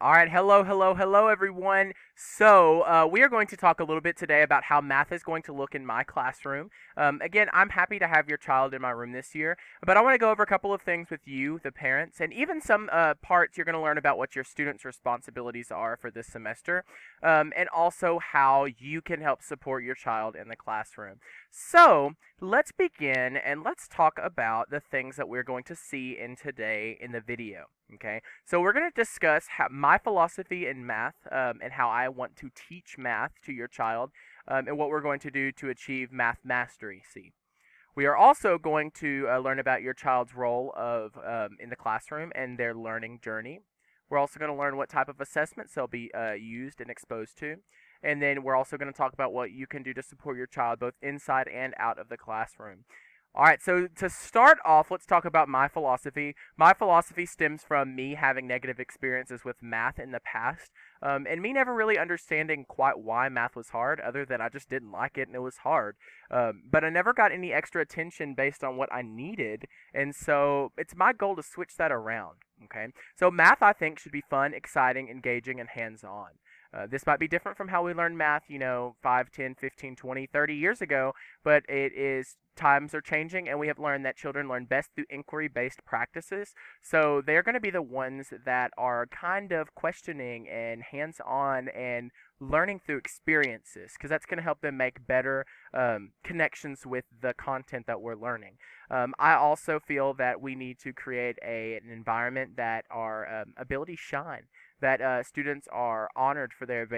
All right, hello, everyone. We are going to talk a little bit today about how math is going to look in my classroom. Again, I'm happy to have your child in my room this year, but I want to go over a couple of things with you, the parents, and even some parts you're going to learn about what your students' responsibilities are for this semester, and also how you can help support your child in the classroom. So, let's begin and let's talk about the things that we're going to see in today in the video. Okay, so we're going to discuss my philosophy in math and how I want to teach math to your child and what we're going to do to achieve math mastery. See, we are also going to learn about your child's role in the classroom and their learning journey. We're also going to learn what type of assessments they'll be used and exposed to. And then we're also going to talk about what you can do to support your child both inside and out of the classroom. All right, so to start off, let's talk about my philosophy. My philosophy stems from me having negative experiences with math in the past, and me never really understanding quite why math was hard, other than I just didn't like it and it was hard. But I never got any extra attention based on what I needed, and so it's my goal to switch that around. Okay, so math I think should be fun, exciting, engaging, and hands-on. This might be different from how we learned math, 5, 10, 15, 20, 30 years ago, but it is times are changing and we have learned that children learn best through inquiry-based practices. So they're going to be the ones that are kind of questioning and hands-on and learning through experiences because that's going to help them make better connections with the content that we're learning. I also feel that we need to create an environment that our abilities shine, that students are honored for their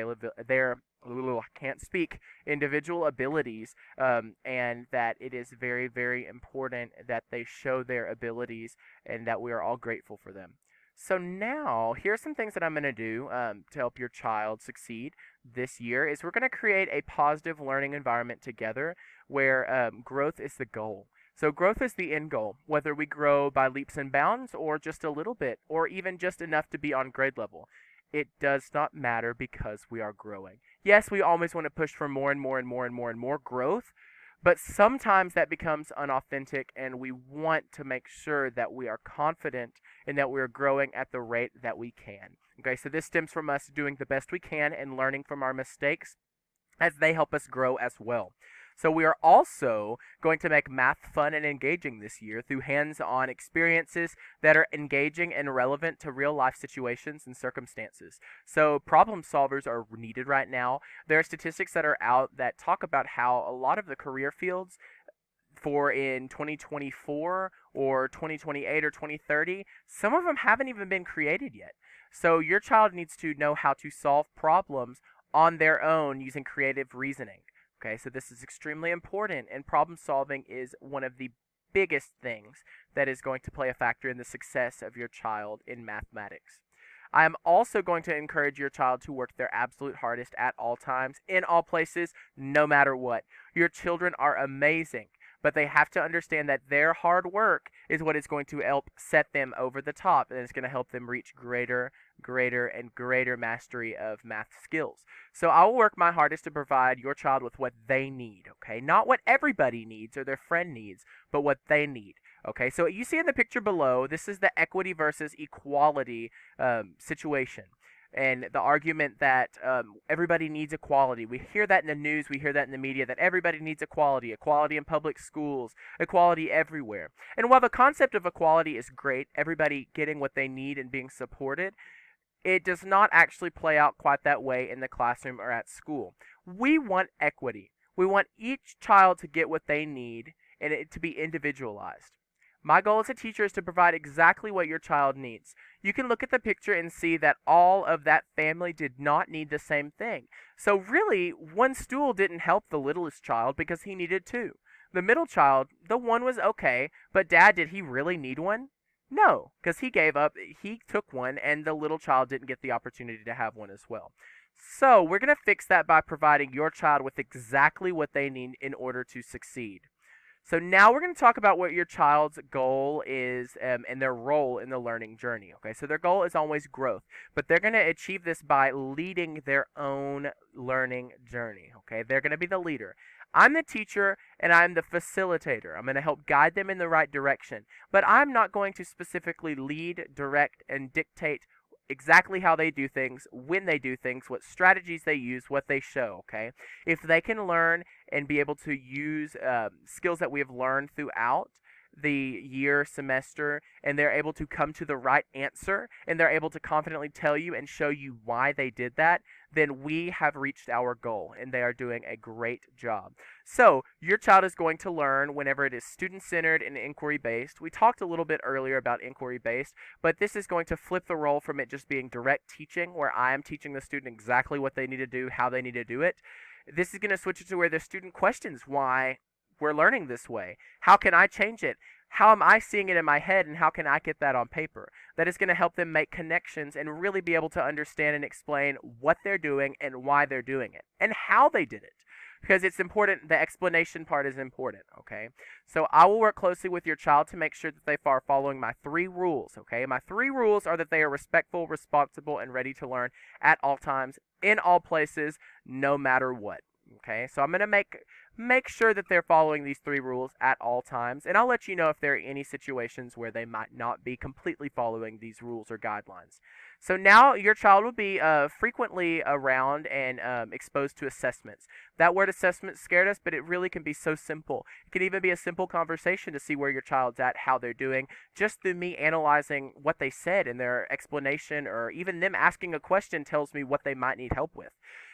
I can't speak individual abilities, and that it is very, very important that they show their abilities and that we are all grateful for them. So now, here's some things that I'm going to do to help your child succeed this year. Is we're going to create a positive learning environment together where growth is the goal. So growth is the end goal, whether we grow by leaps and bounds or just a little bit, or even just enough to be on grade level. It does not matter because we are growing. Yes, we always want to push for more and more and more and more and more growth, but sometimes that becomes unauthentic and we want to make sure that we are confident and that we are growing at the rate that we can. Okay, so this stems from us doing the best we can and learning from our mistakes as they help us grow as well. So we are also going to make math fun and engaging this year through hands-on experiences that are engaging and relevant to real-life situations and circumstances. So problem solvers are needed right now. There are statistics that are out that talk about how a lot of the career fields for in 2024 or 2028 or 2030, some of them haven't even been created yet. So your child needs to know how to solve problems on their own using creative reasoning. Okay, so this is extremely important, and problem solving is one of the biggest things that is going to play a factor in the success of your child in mathematics. I am also going to encourage your child to work their absolute hardest at all times, in all places, no matter what. Your children are amazing, but they have to understand that their hard work is what is going to help set them over the top, and it's going to help them reach greater, and greater mastery of math skills. So I will work my hardest to provide your child with what they need, okay? Not what everybody needs or their friend needs, but what they need. Okay, so you see in the picture below, this is the equity versus equality situation. And the argument that everybody needs equality. We hear that in the news, we hear that in the media, that everybody needs equality, equality in public schools, equality everywhere. And while the concept of equality is great, everybody getting what they need and being supported, it does not actually play out quite that way in the classroom or at school. We want equity. We want each child to get what they need and it to be individualized. My goal as a teacher is to provide exactly what your child needs. You can look at the picture and see that all of that family did not need the same thing. So really, one stool didn't help the littlest child because he needed two. The middle child, the one was okay, but dad, did he really need one? No, because he gave up, he took one, and the little child didn't get the opportunity to have one as well. So we're going to fix that by providing your child with exactly what they need in order to succeed. So now we're going to talk about what your child's goal is and their role in the learning journey. Okay, so their goal is always growth, but they're going to achieve this by leading their own learning journey. Okay, they're going to be the leader. I'm the teacher and I'm the facilitator. I'm going to help guide them in the right direction, but I'm not going to specifically lead, direct, and dictate exactly how they do things, when they do things, what strategies they use, what they show, okay? If they can learn and be able to use skills that we have learned throughout the year, semester, and they're able to come to the right answer, and they're able to confidently tell you and show you why they did that, then we have reached our goal, and they are doing a great job. So, your child is going to learn whenever it is student centered and inquiry based. We talked a little bit earlier about inquiry based, but this is going to flip the role from it just being direct teaching, where I am teaching the student exactly what they need to do, how they need to do it. This is going to switch it to where the student questions why we're learning this way. How can I change it? How am I seeing it in my head, and how can I get that on paper? That is going to help them make connections and really be able to understand and explain what they're doing and why they're doing it and how they did it. Because it's important, the explanation part is important, okay? So I will work closely with your child to make sure that they are following my 3 rules, okay? My 3 rules are that they are respectful, responsible, and ready to learn at all times, in all places, no matter what. Okay, so I'm going to make sure that they're following these 3 rules at all times, and I'll let you know if there are any situations where they might not be completely following these rules or guidelines. So now your child will be frequently around and exposed to assessments. That word assessment scared us, but it really can be so simple. It can even be a simple conversation to see where your child's at, how they're doing, just through me analyzing what they said and their explanation, or even them asking a question tells me what they might need help with.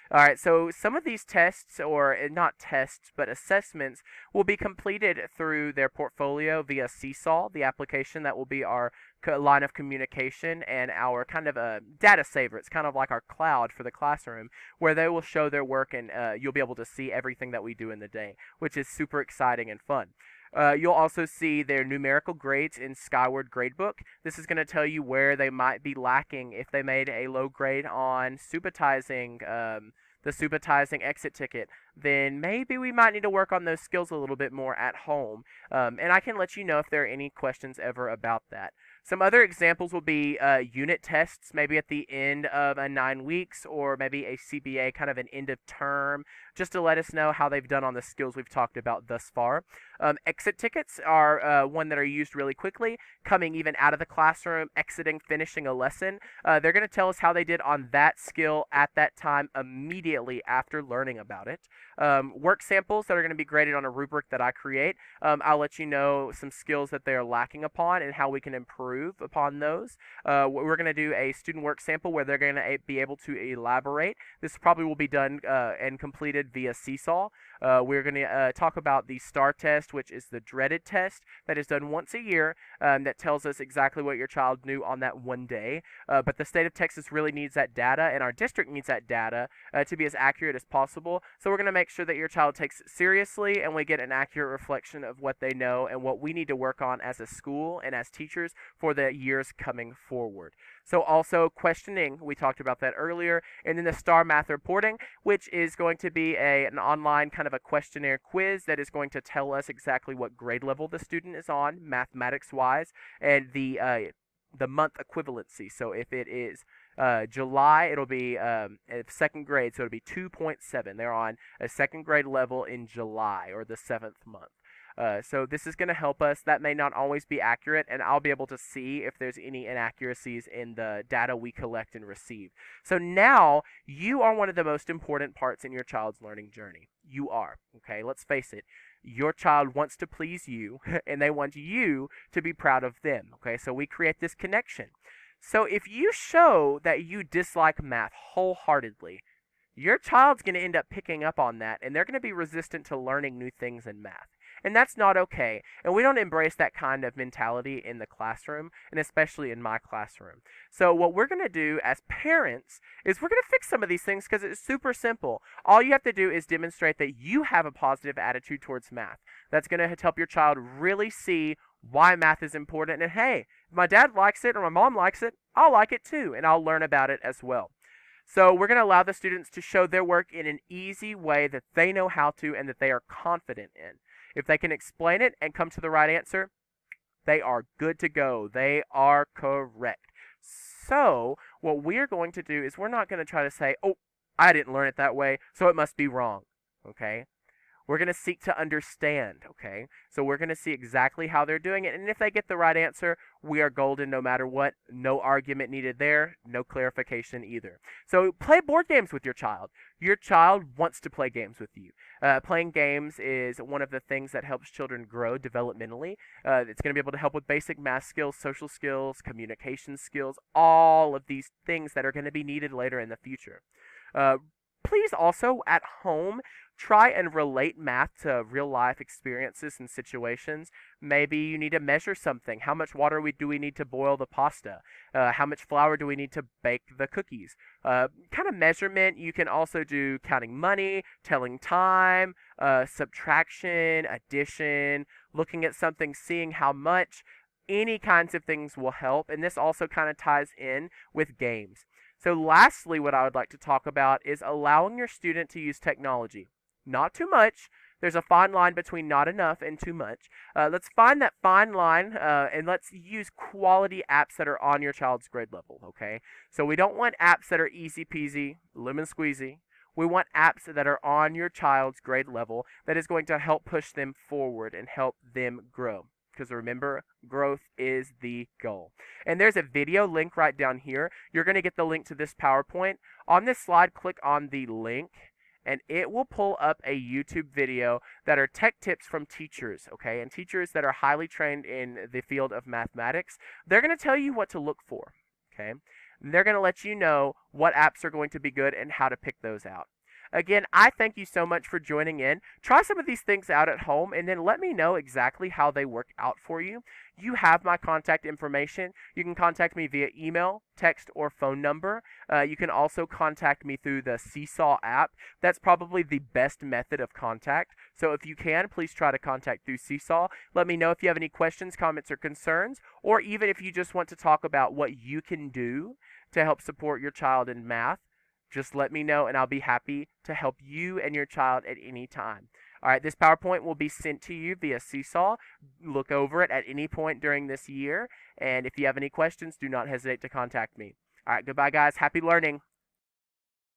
All right, so some of these tests, or not tests, but assessments, will be completed through their portfolio via Seesaw, the application that will be our line of communication and our kind of a data saver. It's kind of like our cloud for the classroom, where they will show their work and you'll be able to see everything that we do in the day, which is super exciting and fun. You'll also see their numerical grades in Skyward Gradebook. This is going to tell you where they might be lacking if they made a low grade on subitizing, the subitizing exit ticket. Then maybe we might need to work on those skills a little bit more at home. And I can let you know if there are any questions ever about that. Some other examples will be unit tests, maybe at the end of a 9 weeks, or maybe a CBA, kind of an end of term, just to let us know how they've done on the skills we've talked about thus far. Exit tickets are one that are used really quickly, coming even out of the classroom, exiting, finishing a lesson. They're going to tell us how they did on that skill at that time immediately after learning about it. Work samples that are going to be graded on a rubric that I create. I'll let you know some skills that they are lacking upon and how we can improve upon those. We're going to do a student work sample where they're going to be able to elaborate. This probably will be done and completed via Seesaw. We're going to talk about the STAR test, which is the dreaded test that is done once a year, that tells us exactly what your child knew on that one day. But the state of Texas really needs that data, and our district needs that data to be as accurate as possible. So we're going to make sure that your child takes it seriously and we get an accurate reflection of what they know and what we need to work on as a school and as teachers for the years coming forward. So also questioning, we talked about that earlier, and then the STAR math reporting, which is going to be an online kind of a questionnaire quiz that is going to tell us exactly what grade level the student is on, mathematics-wise, and the month equivalency. So if it is July, it'll be second grade, so it'll be 2.7. They're on a second grade level in July, or the 7th month. So this is going to help us. That may not always be accurate, and I'll be able to see if there's any inaccuracies in the data we collect and receive. So now you are one of the most important parts in your child's learning journey. You are, okay? Let's face it. Your child wants to please you, and they want you to be proud of them, okay? So we create this connection. So if you show that you dislike math wholeheartedly, your child's going to end up picking up on that, and they're going to be resistant to learning new things in math. And that's not okay. And we don't embrace that kind of mentality in the classroom, and especially in my classroom. So what we're going to do as parents is we're going to fix some of these things because it's super simple. All you have to do is demonstrate that you have a positive attitude towards math. That's going to help your child really see why math is important. And hey, if my dad likes it or my mom likes it, I'll like it too, and I'll learn about it as well. So we're going to allow the students to show their work in an easy way that they know how to and that they are confident in. If they can explain it and come to the right answer, they are good to go. They are correct. So what we're going to do is we're not going to try to say, oh, I didn't learn it that way, so it must be wrong. Okay? We're going to seek to understand, okay? So we're going to see exactly how they're doing it. And if they get the right answer, we are golden no matter what. No argument needed there, no clarification either. So play board games with your child. Your child wants to play games with you. Playing games is one of the things that helps children grow developmentally. It's going to be able to help with basic math skills, social skills, communication skills, all of these things that are going to be needed later in the future. Uh, Please also at home try and relate math to real life experiences and situations. Maybe you need to measure something. How much water do we need to boil the pasta? How much flour do we need to bake the cookies? Kind of measurement. You can also do counting money, telling time, subtraction, addition, looking at something, seeing how much. Any kinds of things will help. And this also kind of ties in with games. So lastly, what I would like to talk about is allowing your student to use technology. Not too much. There's a fine line between not enough and too much. Let's find that fine line and let's use quality apps that are on your child's grade level, okay? So we don't want apps that are easy peasy, lemon squeezy. We want apps that are on your child's grade level that is going to help push them forward and help them grow. Because remember, growth is the goal. And there's a video link right down here. You're going to get the link to this PowerPoint. On this slide, click on the link, and it will pull up a YouTube video that are tech tips from teachers, okay? And teachers that are highly trained in the field of mathematics. They're going to tell you what to look for, okay? They're going to let you know what apps are going to be good and how to pick those out. Again, I thank you so much for joining in. Try some of these things out at home and then let me know exactly how they work out for you. You have my contact information. You can contact me via email, text, or phone number. You can also contact me through the Seesaw app. That's probably the best method of contact. So if you can, please try to contact through Seesaw. Let me know if you have any questions, comments, or concerns, or even if you just want to talk about what you can do to help support your child in math. Just let me know and I'll be happy to help you and your child at any time. All right, this PowerPoint will be sent to you via Seesaw. Look over it at any point during this year. And if you have any questions, do not hesitate to contact me. All right, goodbye, guys. Happy learning.